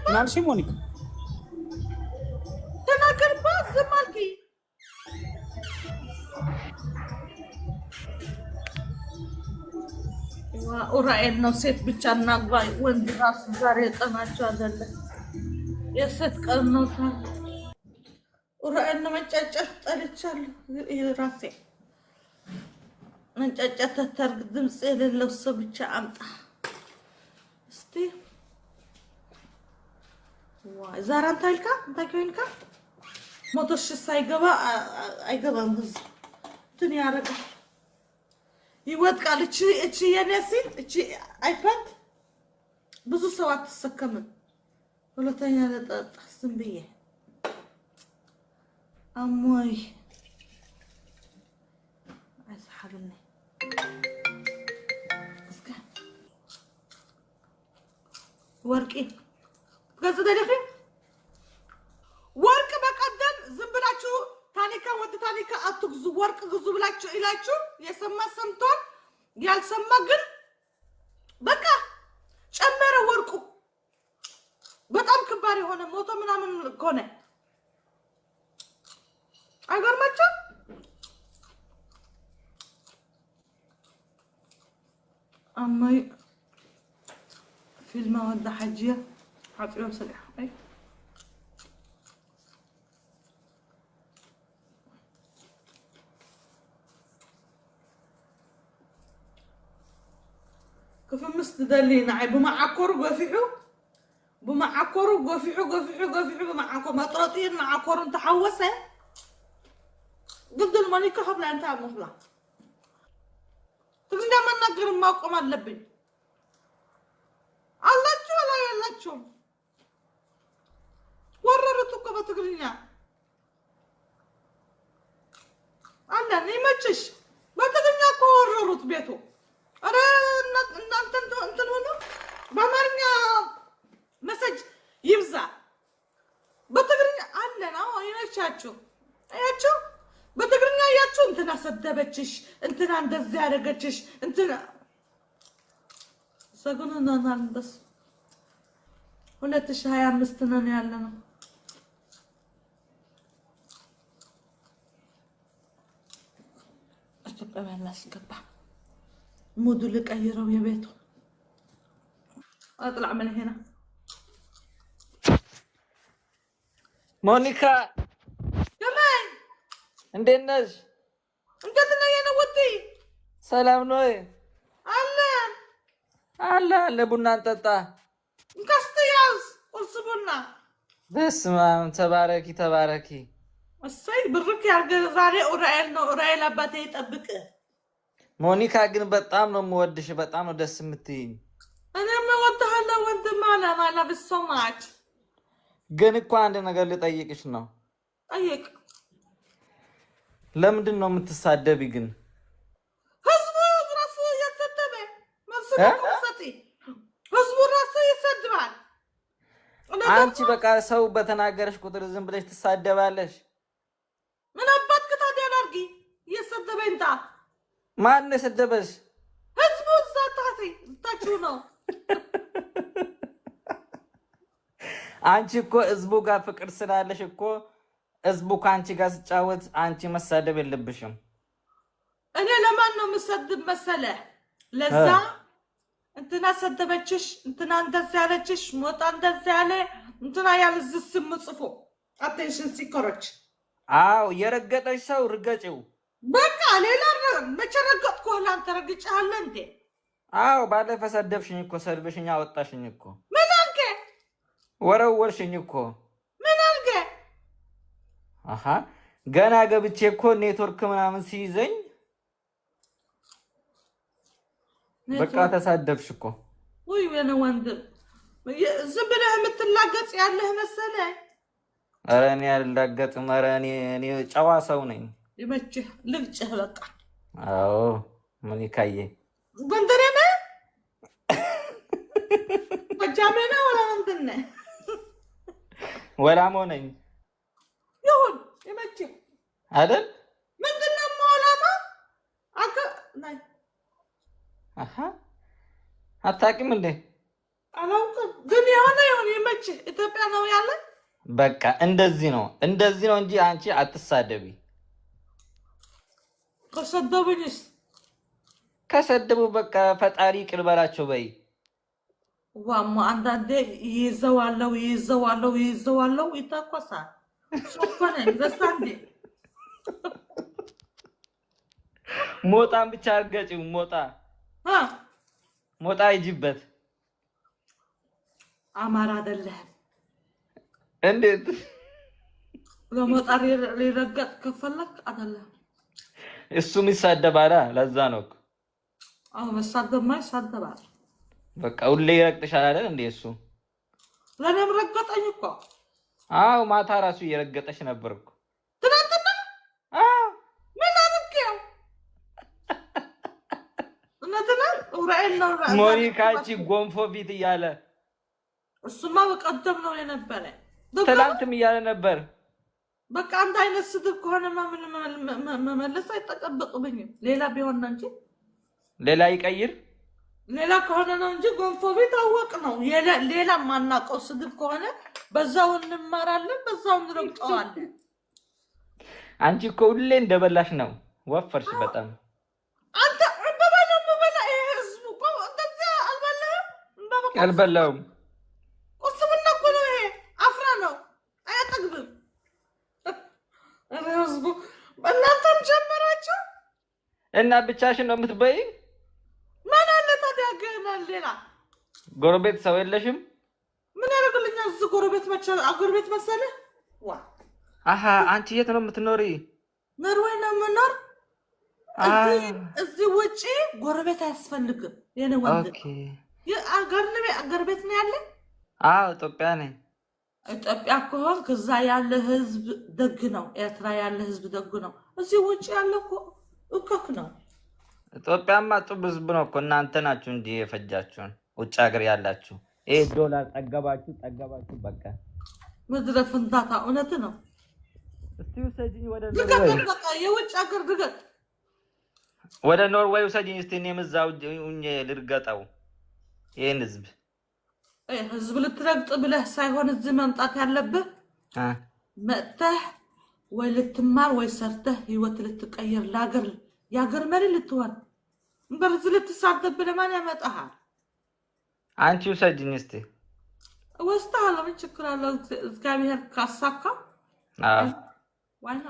ምናልሽ ሞኒካ ተናገርባት ዝም አልከኝ። ኡራኤል ነው ሴት ብቻ እናግባ። ወንድ ራሱ ዛሬ ቀናቸው አይደለ የሴት ቀን ነው። ኡራኤል ነው መንጫጫት ጠልቻለሁ። ራሴ መንጫጫት ተታርግ ድምፅ የሌለው ሰው ብቻ አምጣ እስቲ። ዋይ ዛራን ታይልካ ታይኮይንካ ሞቶሽ ሳይገባ አይገባም። ህዝብ እንትን ያደርጋል ይወድቃል። እቺ የኔ ሲል እቺ አይፓድ ብዙ ሰው አትሰከምም። ሁለተኛ ለጠጣ ዝም ብዬ አሞይ አይሰሐብልኝ እስከ ወርቂ ገጽ ደለፈ ወርቅ በቀደም ዝም ብላችሁ ታኒካ ወደ ታኒካ አትግዙ ወርቅ ግዙ ብላችሁ ይላችሁ የሰማ ሰምቷል። ያልሰማ ግን በቃ ጨመረ ወርቁ በጣም ከባድ የሆነ ሞቶ ምናምን ኮነ አይገርማችሁ? አማይ ፊልም ወደ ሐጂያ عطيهم سريع اي كيف مستدلين عيب معكر وقفحوا بمعكر وقفحوا بمعكر مطرطين معكر انت حوسه ضد الملكه قبل ان تعمل مهله تقول ما نقدر ما قام اللبن الله شو ولا يلا شو ወረሩት እኮ በትግርኛ አለ ነይመችሽ በትግርኛ እኮ ወረሩት ቤቱ። አረ እናንተ እንትን ሆኖ በአማርኛ መሰጅ ይብዛ በትግርኛ አለ ነው ይነቻችሁ አያችሁ። በትግርኛ ያያችሁ እንትና ሰደበችሽ እንትና እንደዚህ ያደረገችሽ እንትና ሰጉንና ናንደስ 2025 ነን ያለነው። ተቀበል አስገባ ሙዱ ልቀይረው የቤቱ اطلع من هنا ሞኒካ كمان እንዴት ነሽ? እንዴት ነህ የኔ ውዴ? ሰላም ነው አለ አለ ቡና እንጠጣ እንከስተያዝ ቁርስ ቡና። በስመ አብ ተባረኪ እሰይ ብርክ ያርገ። ዛሬ ኡራኤል ነው። ኡራኤል አባቴ ይጠብቅ። ሞኒካ ግን በጣም ነው የምወድሽ፣ በጣም ነው ደስ የምትይኝ። እኔም እወድሃለሁ ወንድም አለ ብሶማች። ግን እኮ አንድ ነገር ልጠይቅሽ ነው። ጠይቅ። ለምንድን ነው የምትሳደቢ ግን? ህዝቡ ራሱ እየሰደበ ህዝቡ ራሱ ይሰድባል። አንቺ በቃ ሰው በተናገረሽ ቁጥር ዝም ብለሽ ትሳደባለሽ። ምን አባትክ ታዲያ ላድርጊ? እየሰደበኝ ታ ማን የሰደበሽ? ህዝቡ እዛ ታችሁ ነው። አንቺ እኮ ህዝቡ ጋር ፍቅር ስላለሽ እኮ ህዝቡ ከአንቺ ጋር ሲጫወት አንቺ መሳደብ የለብሽም። እኔ ለማን ነው የምሰድብ መሰለህ? ለዛ እንትና ሰደበችሽ፣ እንትና እንደዚህ ያለችሽ፣ ሞጣ እንደዚህ ያለ እንትና ያልዝስ ስም ጽፎ አቴንሽን ሲከሮች። አዎ የረገጠሽ ሰው ርገጭው። በቃ ሌላ መቼ ረገጥኩ? አንተ ረግጬሃለሁ እንዴ? አዎ ባለፈ ሰደብሽኝ እኮ ሰድብሽኝ አወጣሽኝ እኮ። ምን አልከ? ወረወርሽኝ እኮ። ምን አልከ? አሃ ገና ገብቼ እኮ ኔትወርክ ምናምን ሲይዘኝ በቃ ተሳደብሽ እኮ። ወይ ወነ ወንድም ዝም ብለህ የምትላገጽ ያለህ መሰለህ? ኧረ እኔ አልላገጥም። ኧረ እኔ ጨዋ ሰው ነኝ። ይመችህ ልግጭህ በቃ። አዎ ሞኒካዬ ጎንደሬ ነህ? ጎጃሜ ነህ ወላ ምንድን ነህ? ወላሞ ነኝ። ይሁን ይመችህ አይደል? ምንድን ነው የማወላማ? ናይ አታውቂም እንዴ? አላውቅም ግን የሆነ ይሁን ይመችህ። ኢትዮጵያ ነው ያለ። በቃ እንደዚህ ነው እንጂ አንቺ አትሳደቢ። ከሰደቡ በቃ ፈጣሪ ይቅር በላቸው በይ። ዋማ አንዳንዴ ይዘዋለው ይተኮሳል። ሾኮነ ዘሳንዴ ሞጣን ብቻ አርገጭው። ሞጣ ይጅበት። አማራ አይደለህም እንዴት? ለሞጣ ሊረገጥ ከፈለክ አይደለህም። እሱም ይሳደባል። ለዛ ነው እኮ መሳደብማ ይሳደባል። በቃ ሁሌ ይረግጥሻል አይደል እንዴ? እሱ ለኔም ረገጠኝ እኮ። አዎ ማታ ራሱ እየረገጠሽ ነበር እኮ ትናንትና። ምን አድርጌው? እነትና ኡራኤል ነው ሞኒካ እቺ ጎንፎ ፊት እያለ እሱማ በቀደም ነው የነበረ። ትላንትም እያለ ነበር። በቃ አንተ አይነት ስድብ ከሆነማ ምን መመለስ አይጠበቅብኝም። ሌላ ቢሆን ነው እንጂ ሌላ ይቀይር። ሌላ ከሆነ ነው እንጂ ጎንፎ ቤት አወቅ ነው። ሌላ ማናውቀው ስድብ ከሆነ በዛው እንማራለን፣ በዛው እንረግጠዋለን። አንቺ እኮ ሁሌ እንደበላሽ ነው። ወፈርሽ በጣም። አንተ በበላ ይሄ ህዝቡ እኮ እንደዚያ አልበላህም። አልበላሁም። ቁርስ ምን እኮ ነው ይሄ? አፍራ ነው አያጠግብም። ህዝቡ እናንተም ጀመራችሁ እና ብቻሽን ነው የምትበይ? ማን አለ ታዲያ? ገናል ሌላ ጎረቤት ሰው የለሽም? ምን ያደርግልኛል? እዚህ ጎረቤት አገር ቤት መሰለህ? አሃ አንቺ የት ነው የምትኖሪ? ኖርዌይ ነው የምኖር። እዚህ ውጪ ጎረቤት አያስፈልግም። የኔ ወንድ አገር ቤት ነው ያለ። አዎ ኢትዮጵያ ነኝ። ኢትዮጵያ ከሆንክ እዛ ያለ ህዝብ ደግ ነው። ኤርትራ ያለ ህዝብ ደግ ነው። እዚህ ውጪ ያለ እኮ እኮክ ነው። ኢትዮጵያማ ጥብ ህዝብ ነው እኮ። እናንተ ናችሁ እንጂ የፈጃችሁን ውጭ ሀገር ያላችሁ። ይሄ ዶላር ጠገባችሁ በቃ ምድረ ፍንታታ። እውነት ነው። እስቲ ውሰጂኝ ወደ ኖርዌይ። በቃ የውጭ ሀገር ድገት ወደ ኖርዌይ ውሰጂኝ እስቲ። እኔም እዛው ልርገጠው ይሄን ህዝብ። ህዝብ ልትረግጥ ብለህ ሳይሆን እዚህ መምጣት ያለብህ መጥተህ ወይ ልትማር ወይ ሰርተህ ህይወት ልትቀይር የሀገር መሪ ልትሆን። እንደዚህ ልትሳደብ ብለህ ማን ያመጣሃል? አንቺ ውሰጂኝ እስቲ። ወስደሃለሁ። ምን ችግር አለው? እግዚአብሔር ካሳካ ዋይና።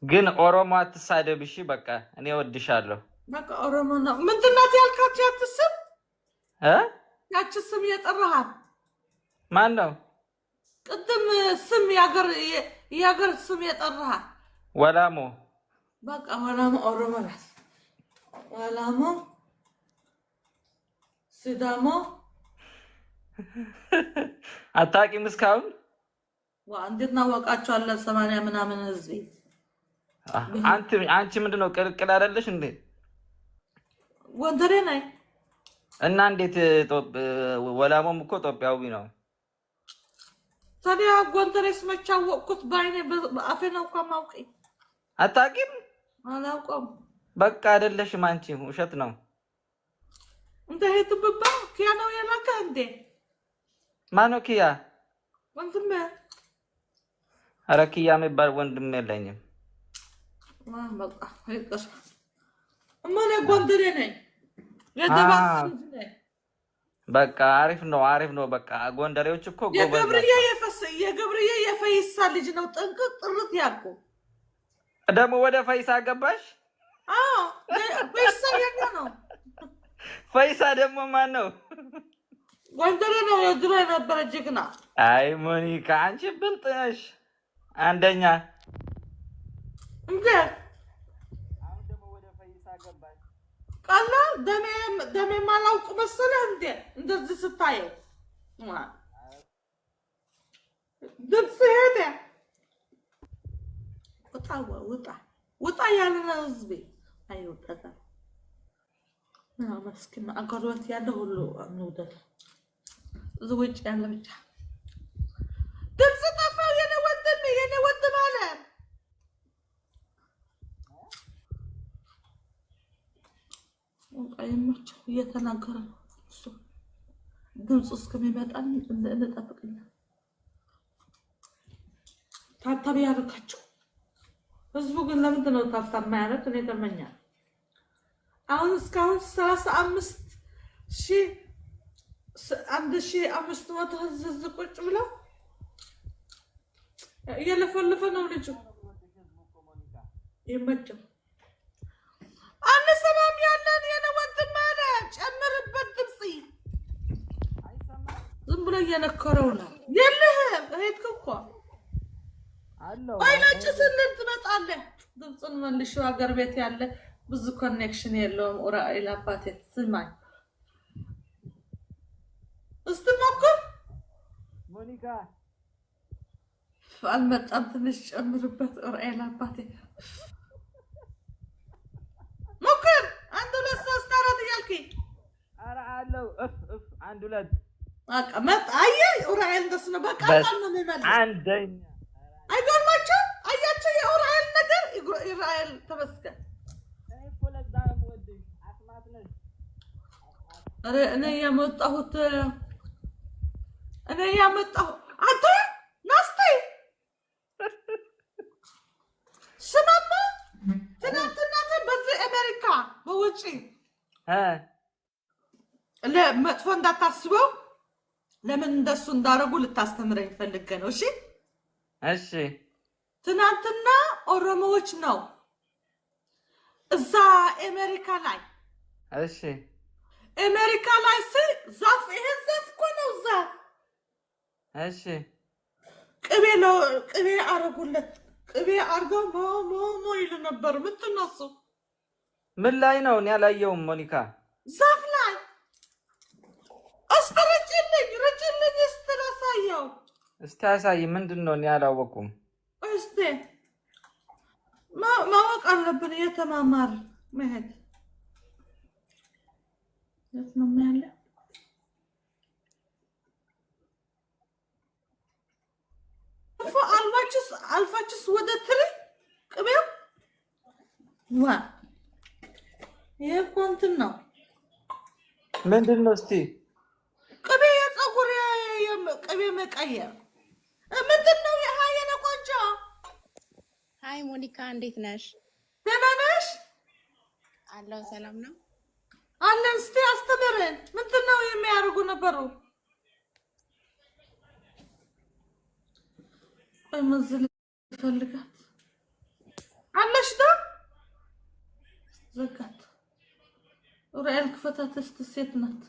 ግን ኦሮሞ አትሳደብ እሺ? በቃ እኔ እወድሻለሁ። በቃ ኦሮሞ ነው። ምንድን ናት ያልካት? ያትስም ያቺ ስም የጠራሃል ማን ነው? ቅድም ስም የሀገር ስም የጠራሃል ወላሞ። በቃ ወላሞ ኦሮሞ ናት። ወላሞ ሲዳሞ አታውቂም እስካሁን? እንዴት እናወቃቸዋለን? 80 ምናምን ህዝብ። አንቺ ምንድን ነው ቅልቅል አይደለሽ እንዴ? ጎንደሬ ነኝ። እና እንዴት ወላሞም እኮ ኢትዮጵያዊ ነው። ታዲያ ጎንደሬስ መች አወቅኩት? በአይኔ በአፌ ነው እኮ የማውቀኝ። አታውቂም? አላውቀውም። በቃ አይደለሽም አንቺ። ውሸት ነው። እንደ ሄትብባ ኪያ ነው የላከህ እንዴ? ማነው ኪያ? ወንድሜ። ኧረ ኪያ የሚባል ወንድም የለኝም። በቃ ይቅር። እኔ ጎንደሬ ነኝ። በቃ አሪፍ ነው። በቃ ጎንደሬዎች እኮ የገብርዬ የፈይሳ ልጅ ነው። ጥንቅቅ ጥርት ያልኩ ደግሞ ወደ ፈይሳ ገባሽ? ፈይሳ የኛ ነው። ፈይሳ ደግሞ ማን ነው? ጎንደሬ ነው። የድሮ የነበረ ጀግና። አይ ሞኒካ አንቺ ብልጥ ነሽ። አንደኛ እንዴ! አሁን ደግሞ ወደ ፈይሳ ገባሽ? ቀላል ደሜ ማላውቅ መሰለህ እንዴ? እንደዚህ ስታየው ድምፅ ሄደ። ውጣ ያለ ነው ህዝቤ። አይወጣታ መስኪን አገሮት ያለ ሁሉ እንውደድ። እዚህ ውጭ ያለ ብቻ ድምፅ ጠፋው። የኔ ወንድም አለ አይመቸው እየተናገረ ነው እሱ። ድምፅ እስከሚመጣ እንጠብቅና ታብታብ ያደረጋቸው ህዝቡ ግን ለምንድን ነው ታብታብ ማያደርግ? እኔ ተመኛል። አሁን እስካሁን 1500 ህዝብ ቁጭ ብለው እየለፈለፈ ነው ልጁ። ይመጭም አንሰማም ያለን የነወንድም አለ ጨምርበት ድምጽ ዝም ብሎ እየነከረው ነው። የለህም ሄድክ እኮ አለው አይናጭስልን ትመጣለህ። ድምፅን መልሽ። ሀገር ቤት ያለ ብዙ ኮኔክሽን የለውም። ኡራኤል አባቴ ስማኝ እስቲ ሞክር። ሞኒካ አልመጣም። ትንሽ ጨምርበት ኡራኤል አባቴ ሞክር። 1 2 3 4 እያልከኝ ኧረ አለው እፍ 1 2 በቃ መጣ። አየህ ኡራኤል እንደሱ ነው። በቃ ነው የሚመልስ አንደኛ አይገርማቸው። አያቸው የኡራኤል ነገር ኡራኤል ተመስገን። እኮ ለዛ ነው ወደኝ አስማት ነሽ። ኧረ እኔ ያመጣሁት አንተ ናስቲ ስማማ ትናንትና በዚህ አሜሪካ በውጪ ለመጥፎ እንዳታስበው ለምን እንደሱ እንዳረጉ ልታስተምረኝ ፈልገ ነው። እሺ እሺ። ትናንትና ኦሮሞዎች ነው እዛ አሜሪካ ላይ። እሺ አሜሪካ ላይ ዛፍ ይሄ ዛፍ እኮ ነው ዛፍ። እሺ ቅቤ አረጉለት። ቅቤ አርገው ሞ ይሉ ነበር። ምትነሱ ምን ላይ ነው? እኔ አላየሁም ሞኒካ። ዛፍ ላይ ረጭልኝ እስቲ ላሳየው። እስቲ አሳይ። ምንድን ነው? እኔ አላወኩም። እስቲ ማወቅ አለብን። እየተማማር መሄድ የት ነው ያለ? አልፋችስ ወደ ትሪ ቅቤው ዋ ይሄ እኮ እንትን ነው። ምንድን ነው? እስቲ ቅቤ የፀጉር ቅቤ መቀየር ምንድን ነው? የሀየነ ቆንጆ ሃይ ሞኒካ፣ እንዴት ነሽ? ደህና ነሽ? አለው ሰላም ነው አለን። እስቲ አስተምረን። ምንድን ነው የሚያደርጉ ነበሩ? መዝል ፈልጋት አለሽ ዳ ዘጋት። ኡራኤል ክፈታት። እስቲ ሴት ናት።